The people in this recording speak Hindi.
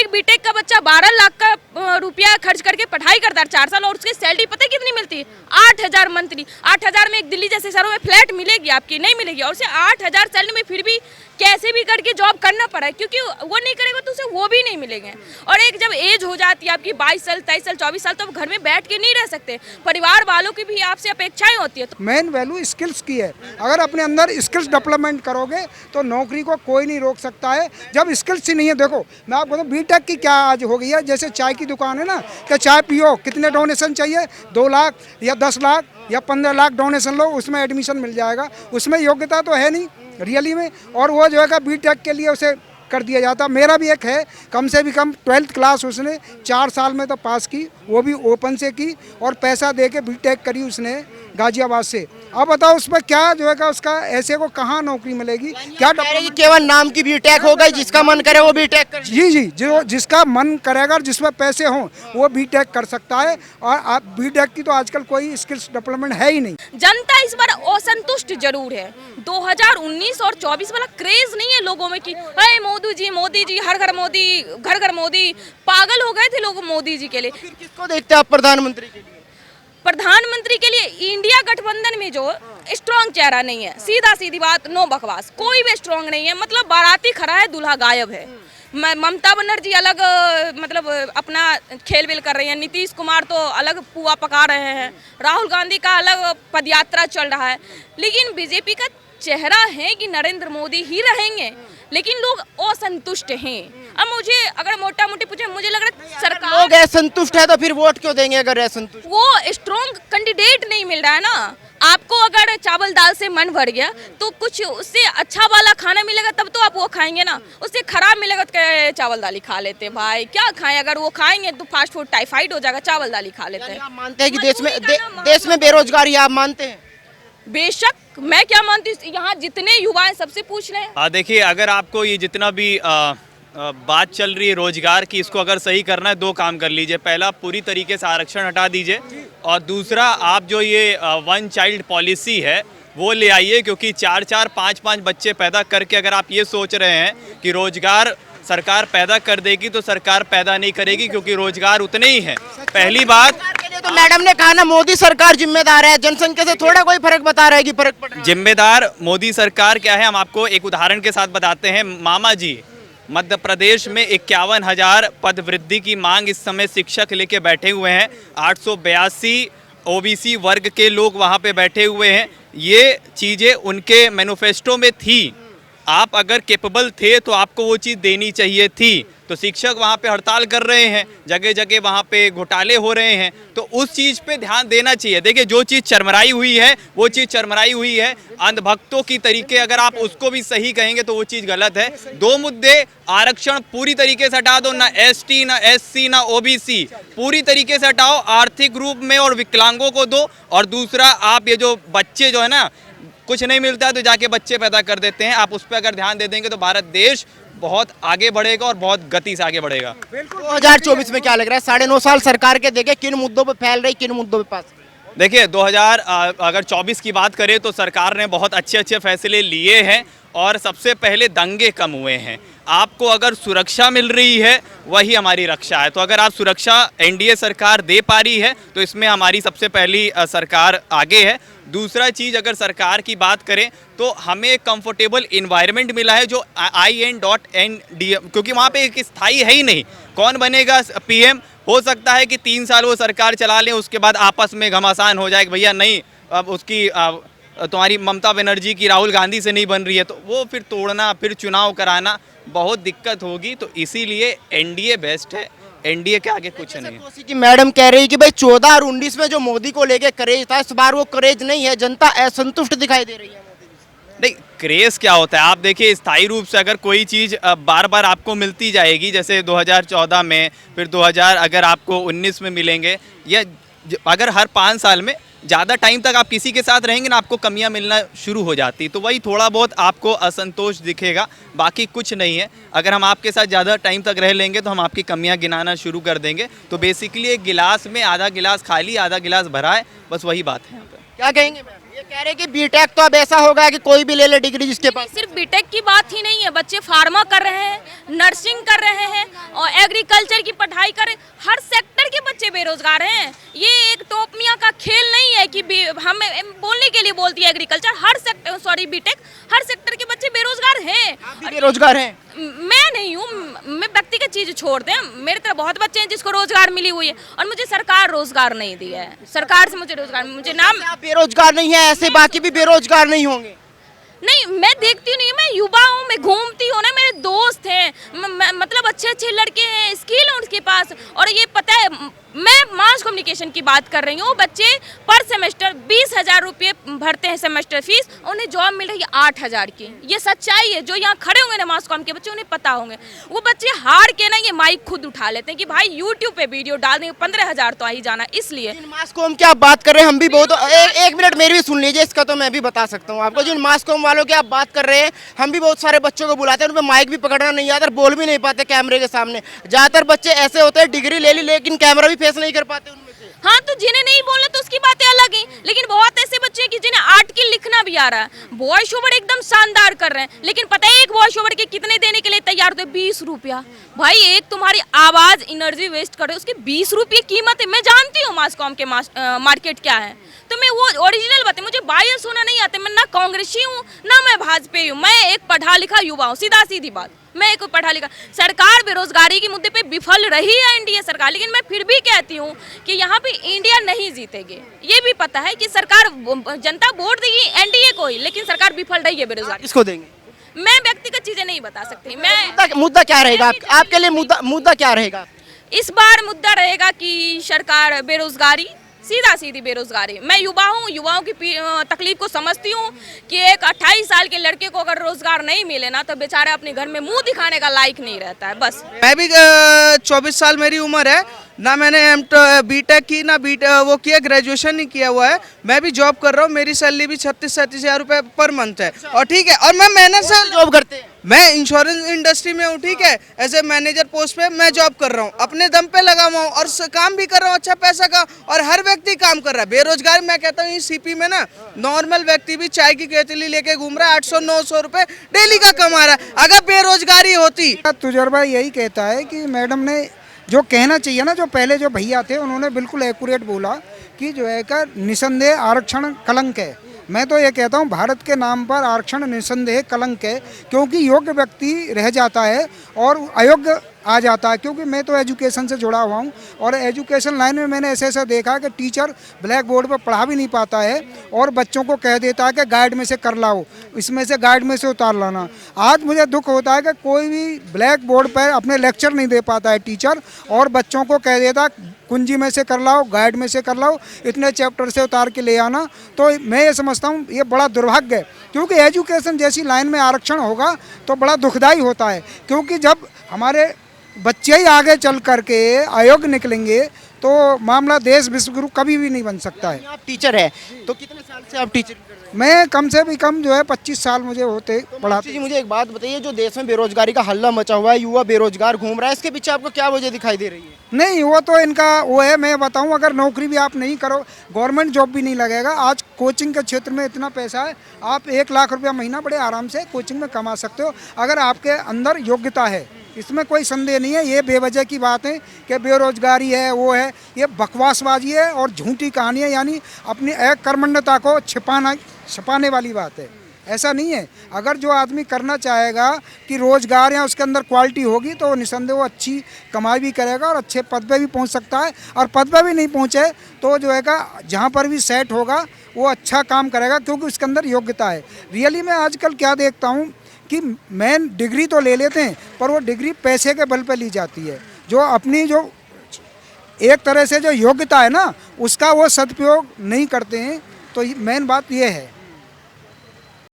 एक बीटेक का बच्चा 12 लाख का रुपया खर्च करके पढ़ाई करता है 4 साल, और उसकी सैलरी पता है कितनी मिलती है? 8,000 मंथली। 8,000 में एक दिल्ली जैसे शहरों में फ्लैट मिलेगी आपकी? नहीं मिलेगी। और उसे 8,000 सैलरी में फिर भी कैसे भी करके जॉब करना पड़ा है, क्योंकि वो नहीं करेगा तो उसे वो भी नहीं मिलेंगे। और एक जब एज हो जाती है आपकी 22 साल, 23 साल, 24 साल, तो आप घर में बैठ के नहीं रह सकते, परिवार वालों की भी आपसे अपेक्षाएं होती है। तो मेन वैल्यू स्किल्स की है। अगर अपने अंदर स्किल्स डेवलपमेंट करोगे तो नौकरी को कोई नहीं रोक सकता है। जब स्किल्स ही नहीं है, देखो मैं आपको बताऊं बीटेक की क्या आज हो गई है, जैसे चाय की दुकान है ना, कि चाय पियो, कितने डोनेशन चाहिए? 2 लाख या 10 लाख या 15 लाख डोनेशन लो, उसमें एडमिशन मिल जाएगा। उसमें योग्यता तो है नहीं रियली में, और वो जो है बीटेक के लिए उसे कर दिया जाता। मेरा भी एक है, कम से भी कम 12th क्लास उसने 4 साल में तो पास की, वो भी ओपन से की, और पैसा दे के बीटेक करी उसने गाजियाबाद से। अब बताओ उसमें क्या जो है उसका ऐसे को कहाँ नौकरी मिलेगी? क्या केवल नाम की बीटेक हो गई, जिसका मन करे वो बीटेक कर। जी जी, जो जिसका मन करेगा, जिसमें पैसे हों वो बीटेक कर सकता है। और आप बीटेक की तो आजकल कोई स्किल्स डेवलपमेंट है ही नहीं। जनता इस बार असंतुष्ट जरूर है। 2019 और 24 वाला क्रेज नहीं है लोगों में कि अरे मोदी जी, हर घर मोदी, घर घर मोदी। पागल हो गए थे लोग मोदी जी के लिए। फिर किसको देखते हैं आप प्रधानमंत्री के लिए? प्रधानमंत्री के लिए इंडिया गठबंधन में जो स्ट्रॉन्ग चेहरा नहीं है, सीधा सीधी बात, नो बकवास, कोई भी स्ट्रॉन्ग नहीं है। मतलब बाराती खड़ा है, दूल्हा गायब है। ममता बनर्जी अलग मतलब अपना खेल वेल कर रही हैं, नीतीश कुमार तो अलग पुआ पका रहे हैं, राहुल गांधी का अलग पदयात्रा चल रहा है। लेकिन बीजेपी का चेहरा है कि नरेंद्र मोदी ही रहेंगे, लेकिन लोग असंतुष्ट हैं। अब मुझे अगर मोटा मोटी पूछे, मुझे लग रहा है सरकार, लोग असंतुष्ट है तो फिर वोट क्यों देंगे? अगर असंतुष्ट, वो स्ट्रॉन्ग कैंडिडेट नहीं मिल रहा है ना। आपको अगर चावल दाल से मन भर गया तो कुछ उससे अच्छा वाला खाना मिलेगा तब तो आप वो खाएंगे ना। उससे खराब मिलेगा तो क्या चावल दाल ही खा लेते हैं भाई, क्या खाएं? अगर वो खाएंगे तो फास्ट फूड टाइफाइड हो जाएगा, चावल दाल ही खा लेते हैं। आप मानते हैं कि देश में बेरोजगारी, आप मानते हैं? बेशक, मैं क्या मानती हूँ, यहाँ जितने युवा हैं सबसे पूछ रहे हैं। देखिए, अगर आपको ये जितना भी बात चल रही है रोजगार की, इसको अगर सही करना है 2 काम कर लीजिए। पहला, पूरी तरीके से आरक्षण हटा दीजिए, और दूसरा, आप जो ये 1 चाइल्ड पॉलिसी है वो ले आइए, क्योंकि 4-4, 5-5 बच्चे पैदा करके अगर आप ये सोच रहे हैं कि रोजगार सरकार पैदा कर देगी, तो सरकार पैदा नहीं करेगी, क्योंकि रोजगार उतने ही हैं। पहली बात तो मैडम ने कहा ना, मोदी सरकार जिम्मेदार है, जनसंख्या से थोड़ा कोई फर्क बता रहा है कि फर्क पड़ रहा है। जिम्मेदार मोदी सरकार क्या है, हम आपको एक उदाहरण के साथ बताते हैं। मामा जी, मध्य प्रदेश में 51,000 पद वृद्धि की मांग इस समय शिक्षक लेके बैठे हुए हैं। 882 ओबीसी वर्ग के लोग वहाँ पे बैठे हुए हैं। ये चीज़ें उनके मैनिफेस्टो में थी। आप अगर कैपेबल थे तो आपको वो चीज़ देनी चाहिए थी। तो शिक्षक वहाँ पे हड़ताल कर रहे हैं, जगह जगह वहाँ पे घोटाले हो रहे हैं, तो उस चीज़ पे ध्यान देना चाहिए। देखिए, जो चीज़ चरमराई हुई है वो चीज़ चरमराई हुई है। अंधभक्तों की तरीके अगर आप उसको भी सही कहेंगे तो वो चीज़ गलत है। 2 मुद्दे, आरक्षण पूरी तरीके से हटा दो, ना एसटी, ना एससी, ना ओबीसी, पूरी तरीके से हटाओ, आर्थिक रूप में और विकलांगों को दो। और दूसरा, आप ये जो बच्चे जो है ना, कुछ नहीं मिलता है तो जाके बच्चे पैदा कर देते हैं, आप उस पर अगर ध्यान दे देंगे तो भारत देश बहुत आगे बढ़ेगा और बहुत गति से आगे बढ़ेगा। 2024 में क्या लग रहा है? 9.5 साल सरकार के देखे, किन मुद्दों पे फैल रही, किन मुद्दों पे पास? देखिए, 2024 की बात करें तो सरकार ने बहुत अच्छे फैसले लिए हैं, और सबसे पहले दंगे कम हुए हैं। आपको अगर सुरक्षा मिल रही है वही हमारी रक्षा है। तो अगर आप सुरक्षा एनडीए सरकार दे पा रही है तो इसमें हमारी सबसे पहली सरकार आगे है। दूसरा चीज़, अगर सरकार की बात करें तो हमें कंफर्टेबल इन्वायरमेंट मिला है, जो IN.NDM, क्योंकि वहाँ पे एक स्थायी है ही नहीं। कौन बनेगा पीएम? हो सकता है कि 3 साल वो सरकार चला लें, उसके बाद आपस में घमासान हो जाए कि भैया नहीं, अब उसकी तुम्हारी ममता बनर्जी की राहुल गांधी से नहीं बन रही है, तो वो फिर तोड़ना, फिर चुनाव कराना बहुत दिक्कत होगी। तो इसीलिए एनडीए बेस्ट है, एनडीए के आगे कुछ नहीं है। कि मैडम कह रही कि भाई 14 और 19 में जो मोदी को लेके क्रेज था, इस बार वो क्रेज नहीं है, जनता असंतुष्ट दिखाई दे रही है। नहीं, क्रेज क्या होता है? आप देखिए, स्थायी रूप से अगर कोई चीज़ बार बार आपको मिलती जाएगी, जैसे 2014 में, फिर 2000 अगर आपको 19 में मिलेंगे, या अगर हर 5 साल में ज़्यादा टाइम तक आप किसी के साथ रहेंगे ना, आपको कमियां मिलना शुरू हो जाती, तो वही थोड़ा बहुत आपको असंतोष दिखेगा, बाकी कुछ नहीं है। अगर हम आपके साथ ज़्यादा टाइम तक रह लेंगे तो हम आपकी कमियां गिनाना शुरू कर देंगे। तो बेसिकली एक गिलास में आधा गिलास खाली, आधा गिलास भरा है, बस वही बात है यहाँ पर। क्या कहेंगे मैम? ये कह रहे हैं कि बीटेक तो अब ऐसा होगा कि कोई भी ले ले डिग्री जिसके पास। सिर्फ बीटेक की बात ही नहीं है, बच्चे फार्मा कर रहे हैं, नर्सिंग कर रहे हैं और एग्रीकल्चर की पढ़ाई कर रहे हैं। हर सेक्टर के बच्चे बेरोजगार हैं। ये एक टोपनिया का खेल नहीं है कि हम बोलने के लिए बोलती है एग्रीकल्चर, हर सेक्टर, सॉरी बीटेक, हर सेक्टर के बच्चे बेरोजगार हैं। आप भी बेरोजगार हैं? मैं नहीं हूँ, मैं व्यक्तिगत चीज छोड़ दें, मेरे तरह बहुत बच्चे हैं जिसको रोजगार मिली हुई है और मुझे सरकार रोजगार नहीं दिया है। सरकार से मुझे रोजगार, मुझे नाम, आप बेरोजगार नहीं है, ऐसे बाकी भी बेरोजगार नहीं होंगे? नहीं, मैं देखती नहीं, मैं युवा हूँ, मैं घूमती हूँ ना, मेरे दोस्त हैं, मतलब अच्छे अच्छे लड़के हैं, स्किल है उनके पास। और ये पता है, मैं मास कम्युनिकेशन की बात कर रही हूँ। बच्चे पर सेमेस्टर 20,000 रुपये भरते हैं सेमेस्टर फीस, उन्हें जॉब मिल रही है 8,000 की। ये सच्चाई है। जो यहाँ खड़े होंगे ना मास कॉम के बच्चे, उन्हें पता होंगे। वो बच्चे हार के ना ये माइक खुद उठा लेते हैं कि भाई यूट्यूब पे वीडियो डाल देंगे, 15,000 तो आ ही जाना। इसलिए मास कॉम की आप बात कर रहे हैं, हम भी बहुत एक मिनट मेरी भी सुन लीजिए, इसका तो मैं भी बता सकता हूँ आपको। जिन मास कॉम वालों की आप बात कर रहे हैं, हम भी बहुत सारे बच्चों को बुलाते हैं, उनमें माइक भी पकड़ना नहीं आता, बोल भी नहीं पाते कैमरे के सामने। ज्यादातर बच्चे ऐसे होते हैं डिग्री ले ली लेकिन कैमरा भी फेस नहीं कर पाते उनमें से। हाँ, तो जिन्हें नहीं बोलना तो उसकी बातें अलग हैं, लेकिन बहुत ऐसे बच्चे हैं कि जिन्हें आर्टिकल लिखना भी आ रहा है, वॉइस ओवर एकदम शानदार कर रहे हैं, लेकिन पता है एक वॉइस ओवर के कितने देने के लिए तैयार होते हैं? 20 रुपया। भाई एक तुम्हारी आवाज एनर्जी वेस्ट कर रहे हो, उसकी 20 रुपये कीमत है। मैं जानती हूँ मास कॉम के मार्केट क्या है, तो मैं वो ओरिजिनल बात है, मुझे बायस होना नहीं आता। मैं ना कांग्रेसी हूँ ना मैं भाजपा हूँ, मैं एक पढ़ा लिखा युवा हूँ, सीधा सीधी बात। मैं एक पढ़ा लिखा, सरकार बेरोजगारी के मुद्दे पे विफल रही है एनडीए सरकार, लेकिन मैं फिर भी कहती हूँ कि यहाँ पे इंडिया नहीं जीतेगी। ये भी पता है कि सरकार, जनता वोट देगी एनडीए को ही, लेकिन सरकार विफल रही है बेरोजगारी। किसको देंगे? मैं व्यक्तिगत चीजें नहीं बता सकती। मैं मुद्दा क्या रहेगा आपके लिए? मुद्दा क्या रहेगा इस बार? मुद्दा रहेगा कि सरकार बेरोजगारी, सीधा सीधी बेरोजगारी। मैं युवा हूँ, युवाओं की तकलीफ को समझती हूँ कि एक 28 साल के लड़के को अगर रोजगार नहीं मिले ना, तो बेचारा अपने घर में मुंह दिखाने का लायक नहीं रहता है। बस मैं भी 24 साल मेरी उम्र है ना, मैंने बीटेक की ना वो किया, ग्रेजुएशन नहीं किया हुआ है। मैं भी जॉब कर रहा हूँ, मेरी सैलरी भी 36-37 हज़ार रुपये पर मंथ है। और ठीक है, और मैं मेहनत से जॉब करते हैं? मैं इंश्योरेंस इंडस्ट्री में हूँ, ठीक है, एज ए मैनेजर पोस्ट पे मैं जॉब कर रहा हूँ, अपने दम पे लगा हुआ हूँ और काम भी कर रहा हूँ, अच्छा पैसा का। और हर व्यक्ति काम कर रहा है। बेरोजगारी, मैं कहता हूँ सीपी में ना नॉर्मल व्यक्ति भी चाय की केतली लेके घूम रहा है, 800-900 रुपये डेली का कमा रहा है। अगर बेरोजगारी होती, तजुर्बा यही कहता है कि मैडम ने जो कहना चाहिए ना, जो पहले जो भैया थे उन्होंने बिल्कुल एक्यूरेट बोला कि जो है का निसंदेह आरक्षण कलंक है। मैं तो ये कहता हूँ भारत के नाम पर आरक्षण निसंदेह कलंक है, क्योंकि योग्य व्यक्ति रह जाता है और अयोग्य आ जाता है। क्योंकि मैं तो एजुकेशन से जुड़ा हुआ हूँ और एजुकेशन लाइन में मैंने ऐसा देखा कि टीचर ब्लैक बोर्ड पर पढ़ा भी नहीं पाता है और बच्चों को कह देता है कि गाइड में से कर लाओ, इसमें से गाइड में से उतार लाना। आज मुझे दुख होता है कि कोई भी ब्लैक बोर्ड पर अपने लेक्चर नहीं दे पाता है टीचर, और बच्चों को कह देता कुंजी में से कर लाओ, गाइड में से कर लाओ, इतने चैप्टर से उतार के ले आना। तो मैं ये समझता हूँ ये बड़ा दुर्भाग्य है, क्योंकि एजुकेशन जैसी लाइन में आरक्षण होगा तो बड़ा दुखदाई होता है। क्योंकि जब हमारे बच्चे ही आगे चल करके अयोग्य निकलेंगे तो मामला देश विश्वगुरु कभी भी नहीं बन सकता है। आप टीचर है तो कितने साल से आप टीचर कर रहे हैं? मैं कम से भी कम जो है 25 साल मुझे होते पढ़ाते। जी मुझे एक बात बताइए, जो देश में बेरोजगारी का हल्ला मचा हुआ है, युवा बेरोजगार घूम रहा है, इसके पीछे आपको क्या वजह दिखाई दे रही है? नहीं, वो तो इनका वो है। मैं बताऊं, अगर नौकरी भी आप नहीं करो, गवर्नमेंट जॉब भी नहीं लगेगा। आज कोचिंग के क्षेत्र में इतना पैसा है, आप 1 लाख रुपया महीना बड़े आराम से कोचिंग में कमा सकते हो अगर आपके अंदर योग्यता है। इसमें कोई संदेह नहीं है। ये बेवजह की बात है कि बेरोजगारी है वो है, ये बकवासबाजी है और झूठी कहानी है, यानी अपनी कर्मण्यता को छिपाने वाली बात है। ऐसा नहीं है। अगर जो आदमी करना चाहेगा कि रोजगार या उसके अंदर क्वालिटी होगी तो निसंदेह वो अच्छी कमाई भी करेगा और अच्छे पद पे भी पहुंच सकता है। और पद पे भी नहीं पहुंचे तो जो है जहाँ पर भी सेट होगा वो अच्छा काम करेगा, क्योंकि उसके अंदर योग्यता है। रियली मैं आजकल क्या देखता हूँ कि मैन डिग्री तो ले लेते हैं पर वो डिग्री पैसे के बल पे ली जाती है। जो अपनी जो एक तरह से जो योग्यता है ना उसका वो सदुपयोग नहीं करते हैं। तो मेन बात ये है।